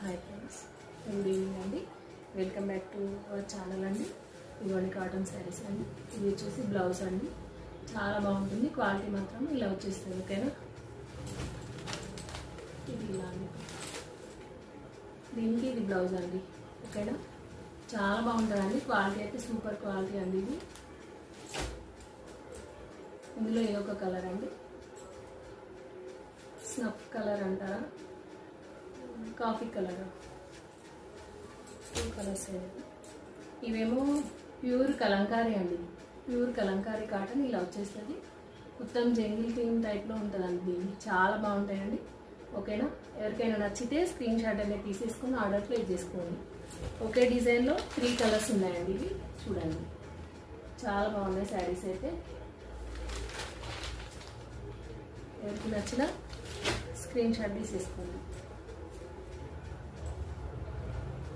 Hi friends, good evening అండి. Welcome back to our channel అండి. ఇవన్నీ కాటన్ శారీస్ అండి. ఇది వచ్చేసి బ్లౌజ్ అండి. చాలా బాగుంటుంది, క్వాలిటీ మాత్రం ఇలా వచ్చేస్తుంది. ఓకేనా, ఇది ఇలా అండి. దీనికి ఇది బ్లౌజ్ అండి. ఓకేనా, చాలా బాగుంటుందండి. క్వాలిటీ అయితే సూపర్ క్వాలిటీ అండి. ఇది ఇందులో ఏ ఒక కలర్ అండి, స్నఫ్ కలర్ అంటారా, కాఫీ కలర్, 2 కలర్స్. ఇవేమో ప్యూర్ కలంకారీ అండి. ప్యూర్ కలంకారీ కాటన్ ఇలా వచ్చేస్తుంది. మొత్తం జంగిల్ క్రీమ్ టైప్లో ఉంటుందండి. దీన్ని చాలా బాగుంటాయండి. ఓకేనా, ఎవరికైనా నచ్చితే స్క్రీన్ షాట్ అనేది తీసేసుకొని ఆర్డర్ ప్లేస్ చేసుకోండి. ఒకే డిజైన్లో 3 కలర్స్ ఉన్నాయండి. ఇవి చూడండి, చాలా బాగున్నాయి శారీస్ అయితే. ఎవరికి నచ్చిన స్క్రీన్ షాట్ తీసేసుకోండి.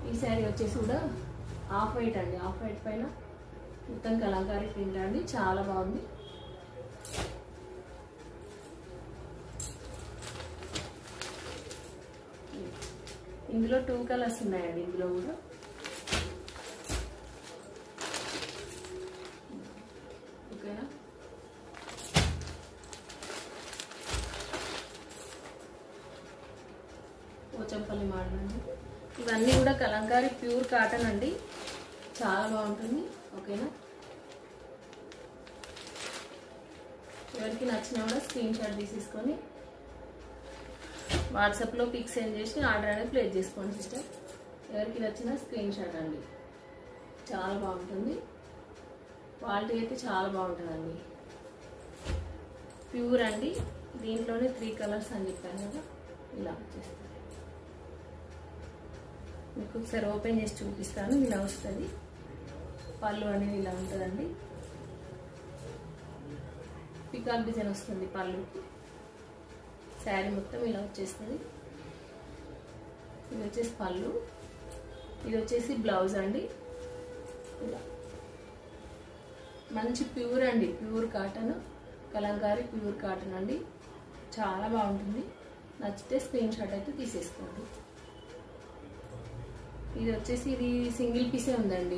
ఈ శారీ వచ్చేసి కూడా ఆఫ్ వైట్ అండి. ఆఫ్ వైట్ పైన మొత్తం కలంకారీ ప్రింట్ అండి, చాలా బాగుంది. ఇందులో 2 కలర్స్ ఉన్నాయండి. ఇందులో కూడా ఓకేనా, పోచంపల్లి మోడల్ అండి. ఇవన్నీ కూడా కలంకారీ ప్యూర్ కాటన్ అండి, చాలా బాగుంటుంది. ఓకేనా, ఎవరికి నచ్చినా కూడా స్క్రీన్ షాట్ తీసేసుకొని వాట్సాప్లో పిక్ సెండ్ చేసి ఆర్డర్ అనేది ప్లేస్ చేసుకోండి సిస్టర్. ఎవరికి నచ్చిన స్క్రీన్ షాట్ అండి, చాలా బాగుంటుంది. క్వాలిటీ అయితే చాలా బాగుంటుందండి. ప్యూర్ అండి. దీంట్లోనే 3 కలర్స్ అని చెప్పాను కదా, ఇలా వచ్చేస్తుంది. మీకు ఒకసారి ఓపెన్ చేసి చూపిస్తాను. ఇలా వస్తుంది. పళ్ళు అనేది ఇలా ఉంటుందండి. పికాక్ డిజైన్ వస్తుంది పళ్ళుకి. శారీ మొత్తం ఇలా వచ్చేస్తుంది. ఇది వచ్చేసి పళ్ళు, ఇది వచ్చేసి బ్లౌజ్ అండి. ఇలా మంచి ప్యూర్ అండి, pure cotton, Kalamkari pure cotton అండి, చాలా బాగుంటుంది. నచ్చితే స్క్రీన్ షాట్ అయితే తీసేసుకోండి. ఇది వచ్చేసి ఇది సింగిల్ పీసే ఉందండి,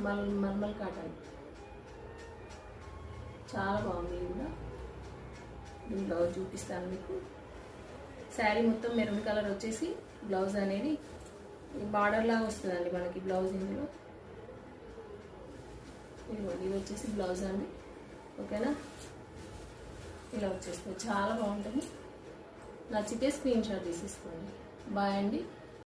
మల్మల్ కాటన్, చాలా బాగుంది. ఇది కూడా దీని బ్లౌజ్ చూపిస్తాను మీకు. శారీ మొత్తం మెరూన్ కలర్ వచ్చేసి బ్లౌజ్ అనేది బార్డర్ లాగా వస్తుందండి మనకి బ్లౌజ్. ఇందులో ఇది వచ్చేసి బ్లౌజ్ అండి. ఓకేనా, ఇలా వచ్చేస్తుంది, చాలా బాగుంటుంది. నచ్చితే స్క్రీన్ షాట్ తీసేసుకోండి. బాయ్ అండి.